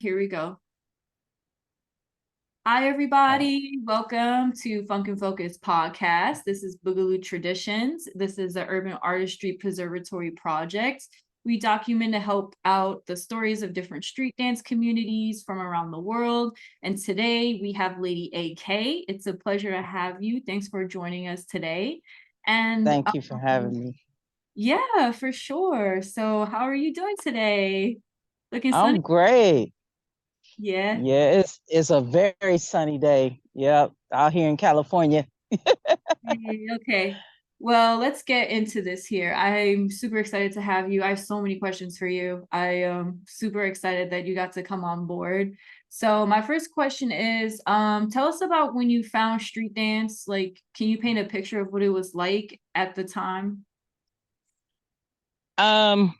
Here we go. Hi, everybody. Welcome to Funk and Focus podcast. This is Boogaloo Traditions. This is the Urban Artistry Preservatory project. We document to help out the stories of different street dance communities from around the world. And today we have Lady AK. It's a pleasure to have you. Thanks for joining us today. And Thank you for having me. yeah, for sure. So how are you doing today? Looking sunny? I'm great. Yeah. Yeah, it's a very sunny day. Yep, out here in California. Okay. Well, let's get into this here. I'm super excited to have you. I have so many questions for you. I am super excited that you got to come on board. So my first question is, tell us about when you found street dance. Like, can you paint a picture of what it was like at the time? Um,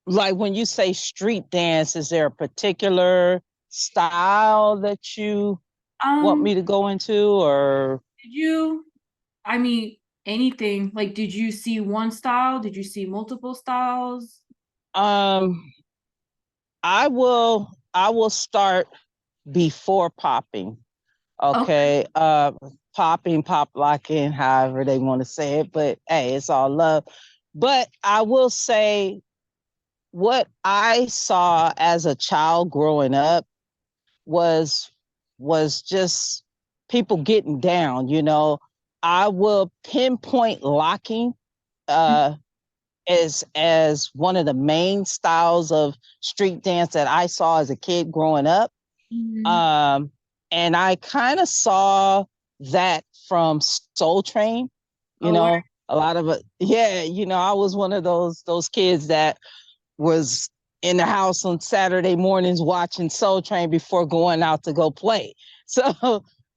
like when you say street dance, is there a particular style that you want Um, me to go into, or did you, I mean, anything, like, did you see one style? Did you see multiple styles? um, I will start before popping. Okay. Okay. Popping, pop locking, however they want to say it, but hey, it's all love. But I will say what I saw as a child growing up was was just people getting down, you know. I will pinpoint locking uh as one of the main styles of street dance that I saw as a kid growing up. Mhm. Um and I kind of saw that from Soul Train, you Oh, know, a lot of it. Yeah, you know, I was one of those kids that was in the house on Saturday mornings watching Soul Train before going out to go play. So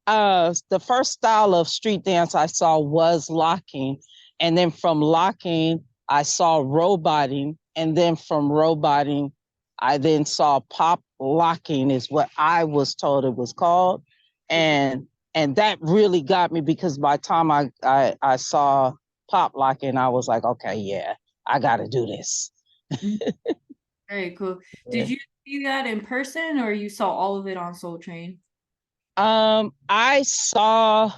the first style of street dance I saw was locking. And then from locking, I saw roboting. And then from roboting, I then saw pop locking is what I was told it was called. for sure. And that really got me because by the time I saw pop locking, I was like, okay, yeah, I got to do this. Mhm. Very cool. Yeah. Did you see that in person or you saw all of it on Soul Train? I saw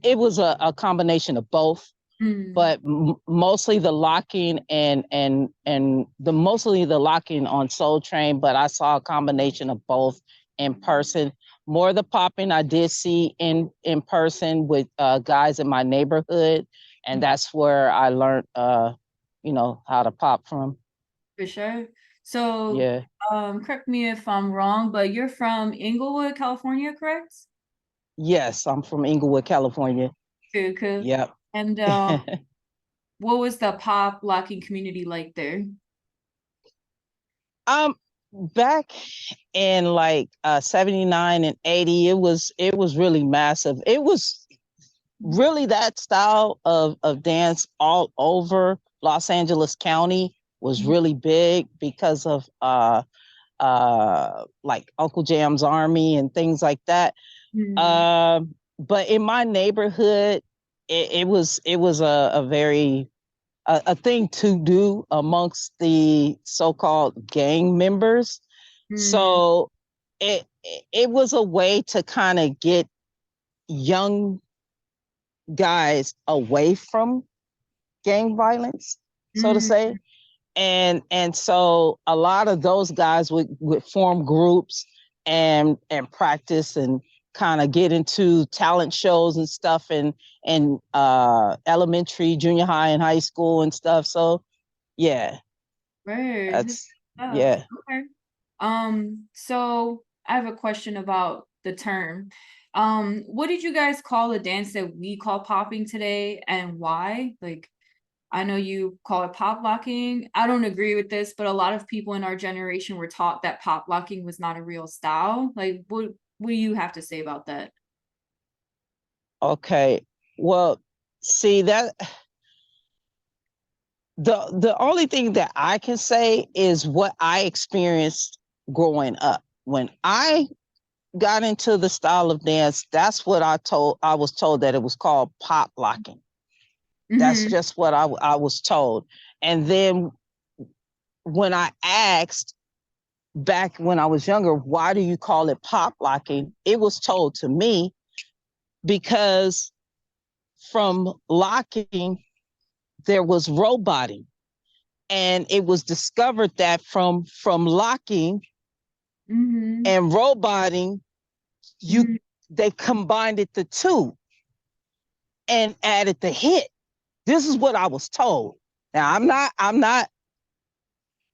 it was a combination of both, Mm. but mostly the locking and the mostly the locking on Soul Train. But I saw a combination of both in person. More the popping I did see in person with guys in my neighborhood, and that's where I learned you know, how to pop from. For sure. So, Yeah. correct me if I'm wrong, but you're from Inglewood, California, correct? Yes, I'm from Inglewood, California. Cool, cool. Yep. And what was the pop locking community like there? Um, back in like 79 and 80, it was really massive. It was really that style of dance all over Los Angeles County was really big because of like Uncle Jam's Army and things like that. Mm. But in my neighborhood, it was a very a thing to do amongst the so-called gang members. Mm. So it was a way to kind of get young guys away from gang violence, so to Mm. say. And so a lot of those guys would form groups and practice and kind of get into talent shows and stuff and elementary, junior high, and high school and stuff. So yeah, Right. Good that's stuff. yeah. Okay. So I have a question about the term. What did you guys call the dance that we call popping today and why? Like, I know you call it pop locking. I don't agree with this, but a lot of people in our generation were taught that pop locking was not a real style. Like, what do you have to say about that? Okay. Well, see that the only thing that I can say is what I experienced growing up. When I got into the style of dance, that's what I was told that it was called pop locking. That's Mm-hmm. just what I was told. And then when I asked back when I was younger, why do you call it pop locking? It was told to me because from locking, there was roboting. And it was discovered that from locking and roboting, they combined it the two and added the hit. This is what I was told. Now I'm not,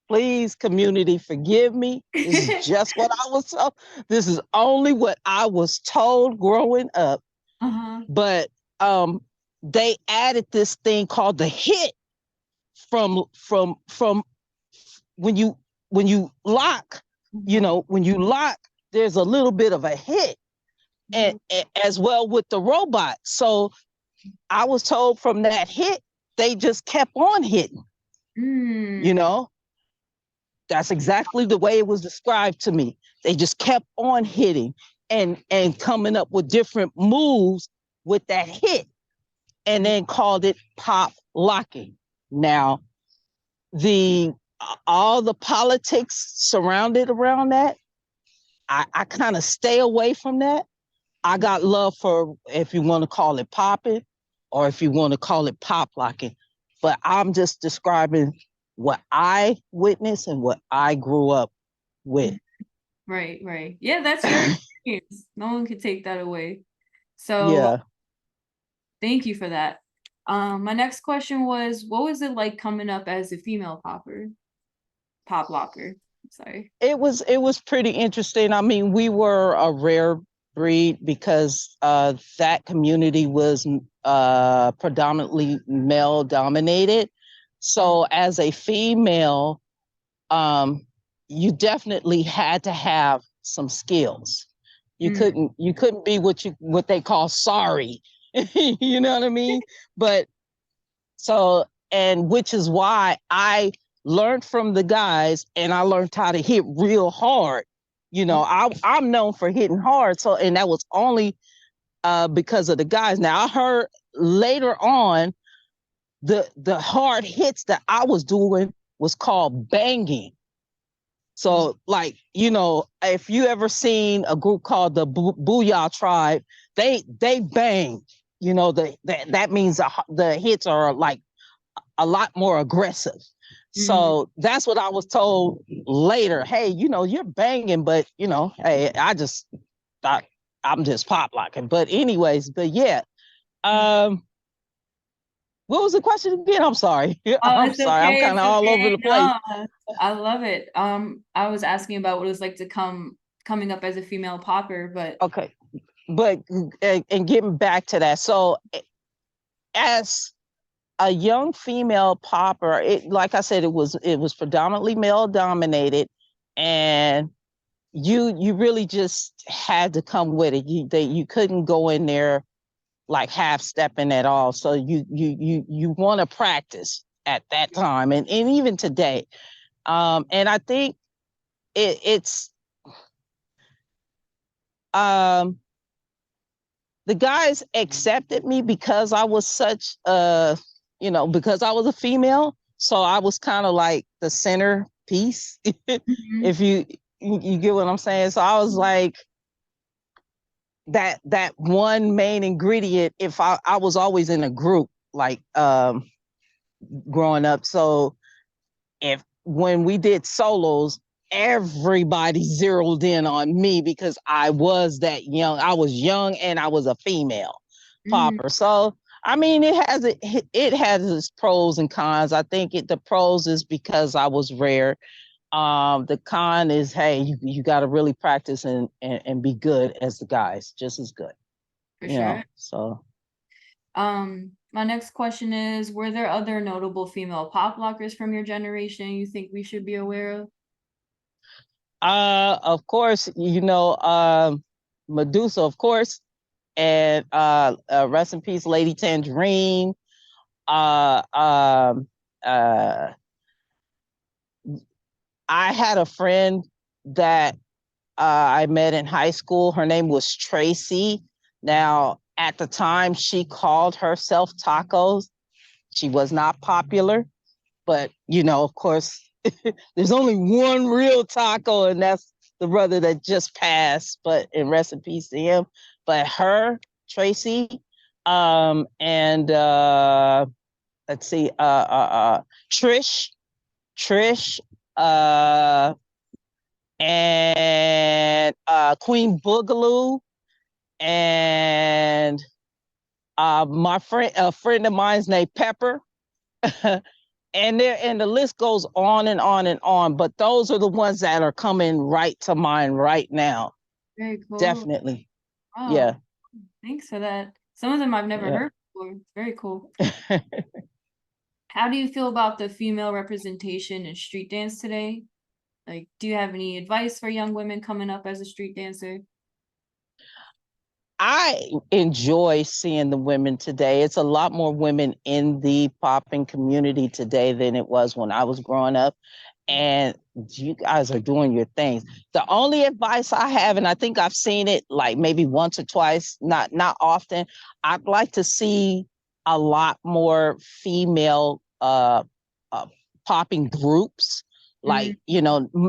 please, community, forgive me. This is just what I was told. This is only what I was told growing up. But they added this thing called the hit from when you lock, when you lock, there's a little bit of a hit, and as well with the robot. So I was told from that hit, they just kept on hitting. That's exactly the way it was described to me. They just kept on hitting and coming up with different moves with that hit, and then called it pop locking. Now, all the politics surrounded around that, I kind of stay away from that. I got love for, if you want to call it popping, or if you want to call it pop locking, but I'm just describing what I witnessed and what I grew up with. Right. Yeah, that's your experience. No one can take that away. So yeah. Thank you for that. My next question was, what was it like coming up as a female pop locker? Sorry. It was pretty interesting. I mean, we were a rare breed because that community was predominantly male dominated. So as a female, you definitely had to have some skills. You couldn't be what they call sorry. You know what I mean? But so, and which is why I learned from the guys, and I learned how to hit real hard. I'm known for hitting hard. So, and that was only because of the guys. Now I heard later on the hard hits that I was doing was called banging. So, like, if you ever seen a group called the Booyah Tribe, they bang. That means the hits are like a lot more aggressive. So that's what I was told later. Hey, you're banging, but hey, I just thought I'm just pop locking. But yeah. What was the question again? I'm sorry. I'm sorry. I'm kind of all over the place. No, I love it. I was asking about what it was like to coming up as a female popper, but okay. But and getting back to that, so as a young female popper, like I said, it was predominantly male dominated, and you really just had to come with it. You couldn't go in there like half stepping at all. So you want to practice at that time, and even today. And I think it's the guys accepted me because I was such because I was a female. So I was kind of like the centerpiece, if you get what I'm saying. So I was like that one main ingredient. If I was always in a group, like growing up. So when we did solos, everybody zeroed in on me because I was that young. I was young and I was a female popper. So I mean, it has its pros and cons. I think the pros is because I was rare. The con is, hey, you got to really practice and be good as the guys, just as good. For sure. So. My next question is, were there other notable female pop lockers from your generation you think we should be aware of? Of course, Medusa, of course, and rest in peace, Lady Tangerine. I had a friend that I met in high school. Her name was Tracy. Now, at the time, she called herself Tacos. She was not popular, but of course, There's only one real taco, and that's the brother that just passed, but in rest in peace to him. But her, Tracy, and let's see, Trish, Trish, uh, and Queen Boogaloo, and my friend, a friend of mine's named Pepper. And the list goes on and on and on, but those are the ones that are coming right to mind right now. Very cool. Definitely. Oh, Yeah. thanks for that. Some of them I've never Yeah. heard before. It's very cool. How do you feel about the female representation in street dance today? Like, do you have any advice for young women coming up as a street dancer? I enjoy seeing the women today. It's a lot more women in the popping community today than it was when I was growing up. And you guys are doing your things. The only advice I have, and I think I've seen it like maybe once or twice, not often, I'd like to see a lot more female popping groups. Mhm. Like,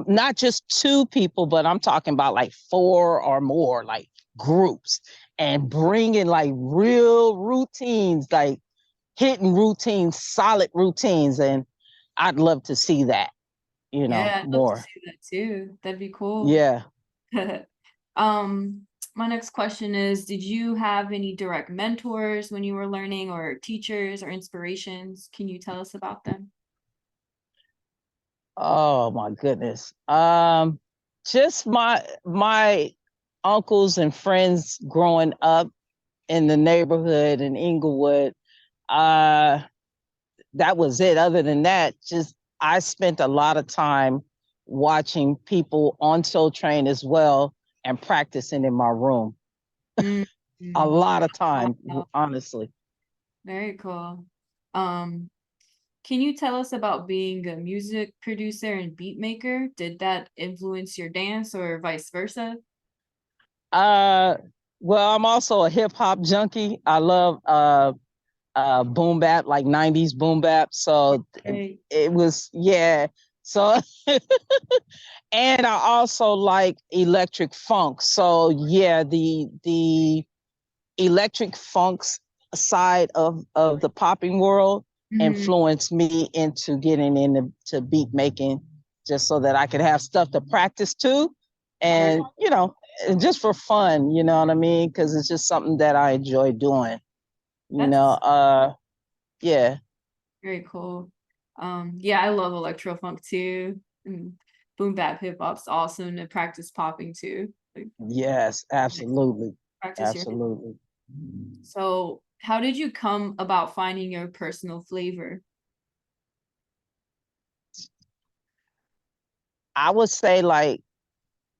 not just two people, but I'm talking about like four or more, like groups, and bringing like real routines, like hitting routines, solid routines. And I'd love to see that, Yeah, I'd love to more. see that too. That'd be cool. Yeah. Um, my next question is, did you have any direct mentors when you were learning, or teachers or inspirations? Can you tell us about them? Oh my goodness. Just my uncles and friends growing up in the neighborhood in Inglewood. Uh, that was it. Other than that, just I spent a lot of time watching people on Soul Train as well and practicing in my room. A Mm-hmm. lot of time, Wow, honestly. very cool. Um, can you tell us about being a music producer and beat maker? Did that influence your dance or vice versa? Uh, well, I'm also a hip hop junkie. I love boom bap, like 90s boom bap. So Okay. it was, yeah. So and I also like electric funk. So yeah, the electric funks side of the popping world Mhm. influenced me into getting into beat making, just so that I could have stuff to practice to, Very, and just for fun, you know what I mean? Because it's just something that I enjoy doing. You know, that's yeah. very cool. Yeah, I love electro funk too. And boom bap hip hop's awesome to practice popping too. Like, Yes, absolutely. practice your. Absolutely. So, how did you come about finding your personal flavor? I would say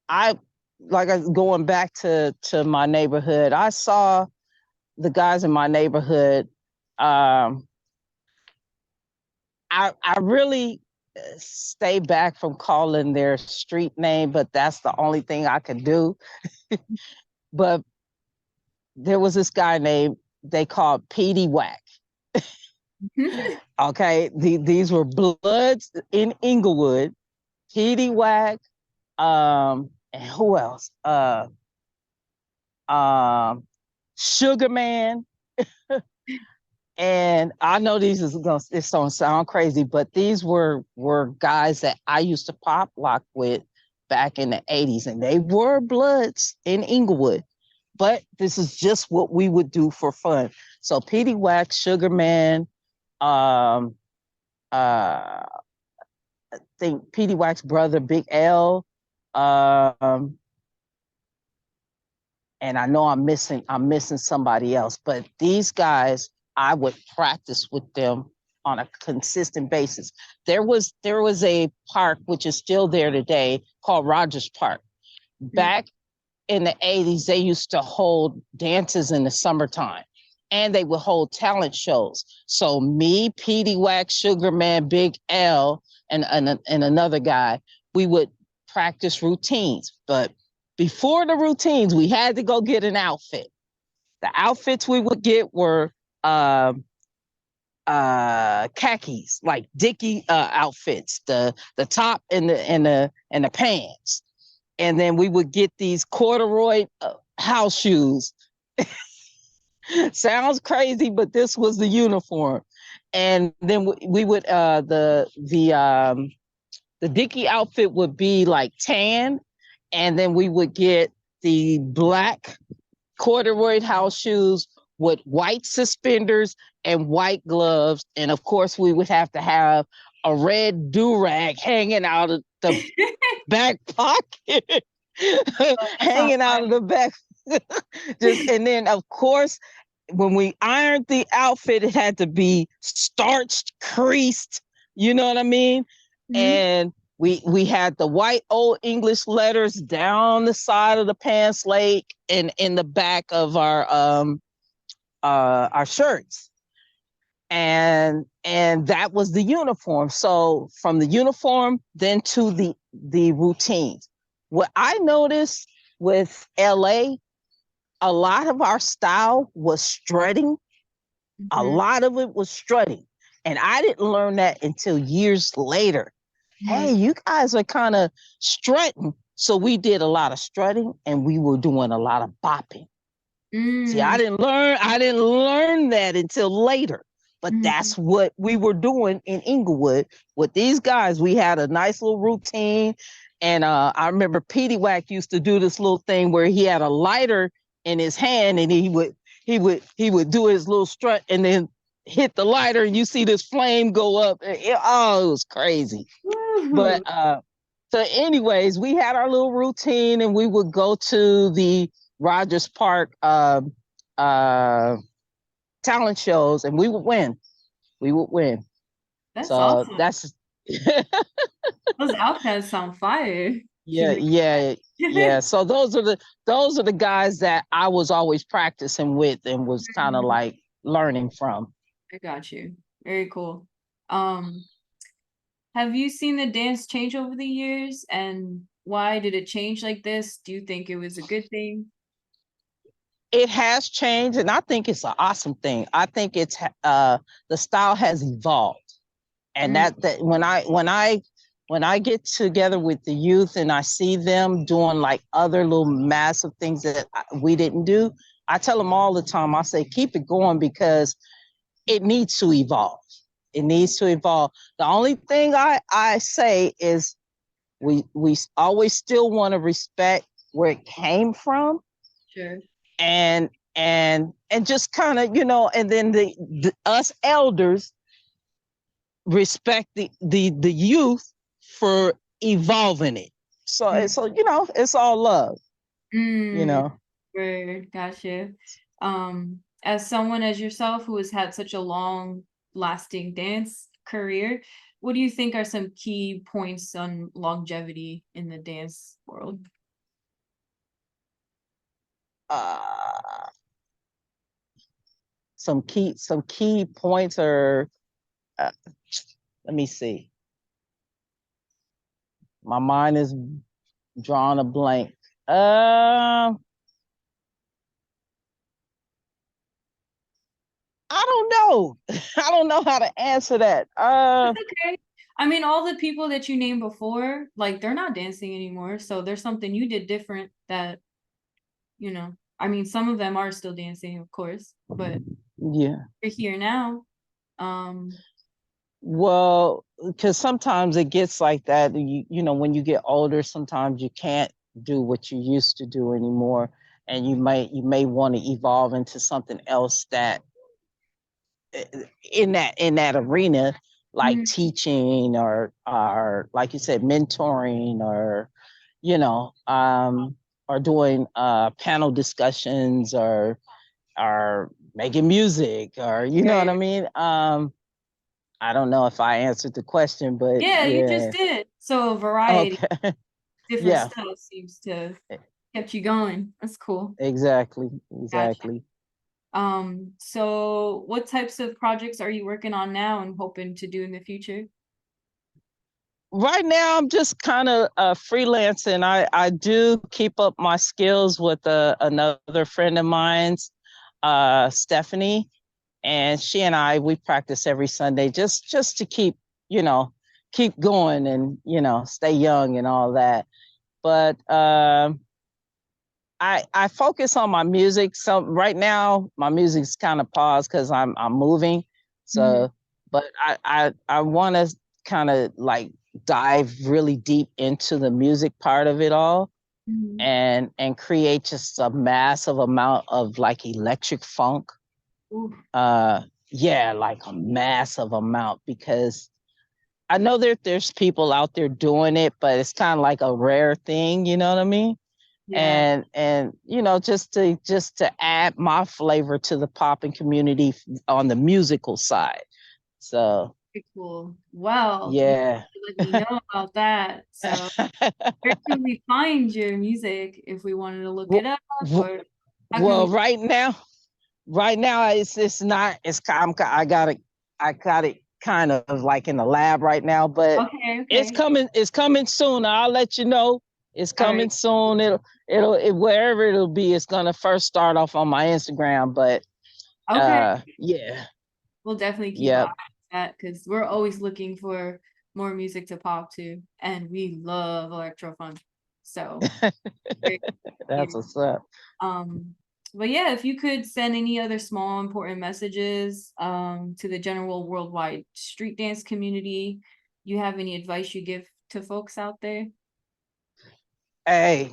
I going back to my neighborhood. I saw the guys in my neighborhood. Um, I really stay back from calling their street name, but that's the only thing I could do. But there was this guy named they called Petey Whack. Okay, these were Bloods in Inglewood. Petey Whack, and who else? Um, Sugar Man. And I know it's gonna sound crazy, but these were guys that I used to pop lock with back in the 80s, and they were Bloods in Inglewood. But this is just what we would do for fun. So Petey Wax, Sugar Man, um, I think Petey Wax's brother, Big L, um, and I know I'm missing somebody else, but these guys, I would practice with them on a consistent basis. There was a park which is still there today called Rogers Park. Back in the 80s, they used to hold dances in the summertime, and they would hold talent shows. So me, Petey Wax, Sugar Man, Big L, and another guy, we would practice routines. But before the routines, we had to go get an outfit. The outfits we would get were um, khakis, like Dickie outfits, the top and the pants. And then we would get these corduroy house shoes. Sounds crazy, but this was the uniform. And then we would the Dickie outfit would be like tan, and then we would get the black corduroy house shoes with white suspenders and white gloves. And of course, we would have to have a red do-rag hanging out of the back pocket, hanging out of the back. Just and then of course, when we ironed the outfit, it had to be starched, creased. You know what I mean? Mm-hmm. And we had the white old English letters down the side of the pants leg and in the back of our shirts. And that was the uniform. So from the uniform then to the routines. What I noticed with LA, a lot of our style was strutting. Mm-hmm. A lot of it was strutting. And I didn't learn that until years later. Mm-hmm. Hey, you guys are kind of strutting. So we did a lot of strutting and we were doing a lot of bopping. Mm. See, I didn't learn that until later. But that's what we were doing in Inglewood with these guys. We had a nice little routine. And I remember Petey Wack used to do this little thing where he had a lighter in his hand and he would do his little strut and then hit the lighter and you see this flame go up. It was crazy. Mm-hmm. But so anyways, we had our little routine and we would go to the Rogers Park talent shows and we would win. That's so awesome. That's those outfits sound fire. Yeah. So those are the guys that I was always practicing with and was kind of like learning from. I got you. Very cool. Have you seen the dance change over the years, and why did it change like this? Do you think it was a good thing? It has changed, and I think it's an awesome thing. I think it's the style has evolved, and that when I get together with the youth and I see them doing like other little massive things that we didn't do, I tell them all the time. I say keep it going because it needs to evolve. It needs to evolve. The only thing I say is we always still want to respect where it came from. Sure. And just kind of, and then the us elders respect the youth for evolving it. So it's all love. Right, gotcha. As someone as yourself who has had such a long lasting dance career, what do you think are some key points on longevity in the dance world? Some key points are let me see. My mind is drawing a blank. I don't know. I don't know how to answer that. That's okay. I mean, all the people that you named before, like they're not dancing anymore. So there's something you did different that, I mean, some of them are still dancing, of course, but yeah, you're here now. Well, because sometimes it gets like that. When you get older, sometimes you can't do what you used to do anymore, and you may want to evolve into something else that in that arena, like teaching or like you said, mentoring or or doing panel discussions or making music or you know what I mean. I don't know if I answered the question, but yeah. You just did. So variety, okay. Different stuff seems to kept you going. That's cool. Exactly. Gotcha. So what types of projects are you working on now and hoping to do in the future? Right now, I'm just kind of freelancing. I do keep up my skills with another friend of mine's, Stephanie. and she and we practice every Sunday just to keep, keep going and, stay young and all that. But I focus on my music. So right now my music's kind of paused because I'm moving. Mhm. So, but I want to kind of like dive really deep into the music part of it all, Mhm. and create just a massive amount of like electric funk. Ooh. Uh, yeah, like a massive amount, because I know that there's people out there doing it, but it's kind of like a rare thing, you know what I mean? Yeah. And just to add my flavor to the popping community on the musical side. So Very cool. Well, you yeah. let me know about that. So where can we find your music if we wanted to look it well, up, or how can well, we? right now it's not, I got it kind of like in the lab right now, but Okay, it's okay. coming soon. I'll let you know. It's All right. coming soon. Wherever it'll be, it's gonna first start off on my Instagram. But Okay. yeah. We'll definitely keep an eye Yep. on that because we're always looking for more music to pop to, and we love electro funk. So very That's appreciated. what's up. Um, but yeah, if you could send any other small important messages to the general worldwide street dance community, you have any advice you give to folks out there? Hey,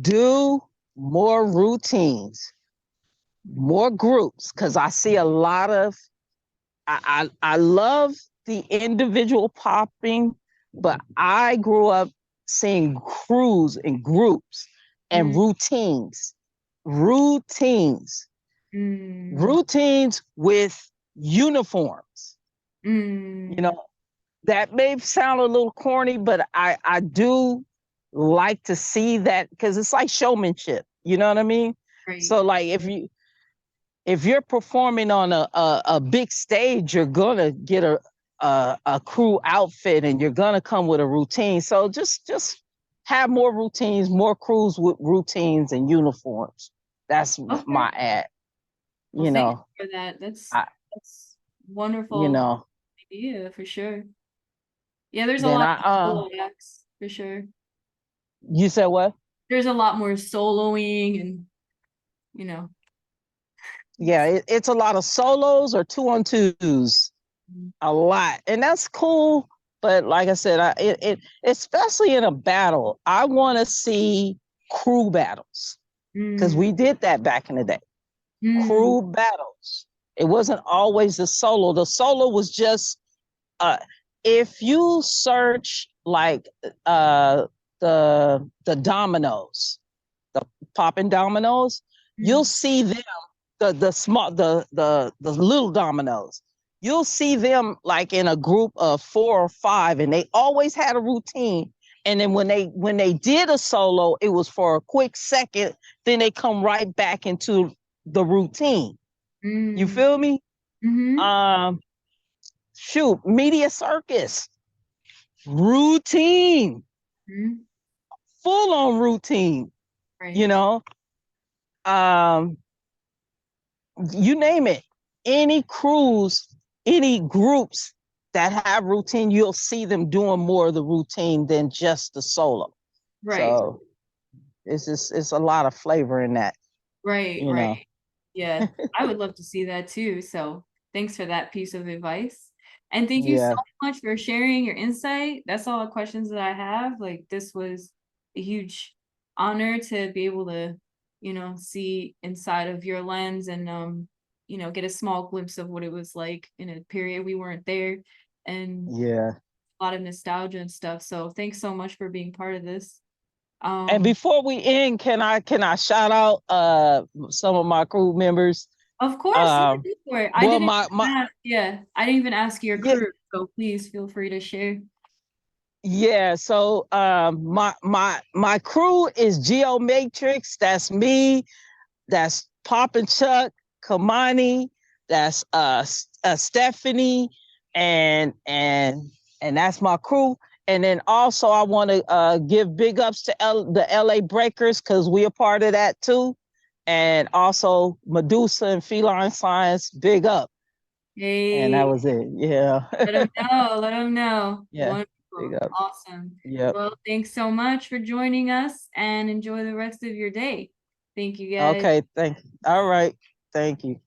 do more routines, more groups, because I see a lot of, I love the individual popping, but I grew up seeing crews and groups and Mm, routines, mm, routines with uniforms. You mm, know, that may sound a little corny, but I do like to see that, because it's like showmanship. You know what I mean? right. So like if you're performing on a big stage, you're gonna get a crew outfit, and you're gonna come with a routine. So just have more routines, more crews with routines and uniforms. That's Okay. my ad. Well, You thanks know, for that. I That's you wonderful know. idea for sure. Yeah, there's a Then lot I of solo acts for sure. you said what? There's a lot more soloing and you know. Yeah, it's a lot of solos or 2-on-2s, a lot, and that's cool. But like I said, especially in a battle, I want to see crew battles, because Mm, we did that back in the day. mm, Crew battles. It wasn't always the solo. The solo was just, uh, if you search like uh, the dominoes, the popping dominoes, you'll mm, see them, the small the little dominoes. You'll see them like in a group of 4 or 5, and they always had a routine. And then when they did a solo, it was for a quick second. Then they come right back into the routine. You mm, feel me? mm-hmm, Um, shoot, media circus routine, mm, full on routine. You right. know, um, you name it, any crews, any groups that have routine, you'll see them doing more of the routine than just the solo. Right. So it's a lot of flavor in that, Right. you Right. know. Yeah. I would love to see that too. So thanks for that piece of advice. And thank you so Yeah. much for sharing your insight. That's all the questions that I have. Like this was a huge honor to be able to, see inside of your lens and get a small glimpse of what it was like in a period we weren't there and Yeah. a lot of nostalgia and stuff. So thanks so much for being part of this. And Um, before we end, can I shout out some of my crew members? Of course, yeah, Um go for it. I well didn't my ask, yeah, I didn't even ask your Yeah, crew, so please feel free to share. yeah, so my crew is Geomatrix, that's me, that's Pop and Chuck, Kamani, that's Stephanie, and that's my crew. And then also I want to give big ups to the LA Breakers, because we are part of that too. And also Medusa and feline science, big up. And that Hey, was it. Yeah. let them know. Let them know. Yeah. Big Wonderful. up. Awesome. Yep. Well, thanks so much for joining us and enjoy the rest of your day. Thank you, guys. Okay. Thank you. All right. Thank you.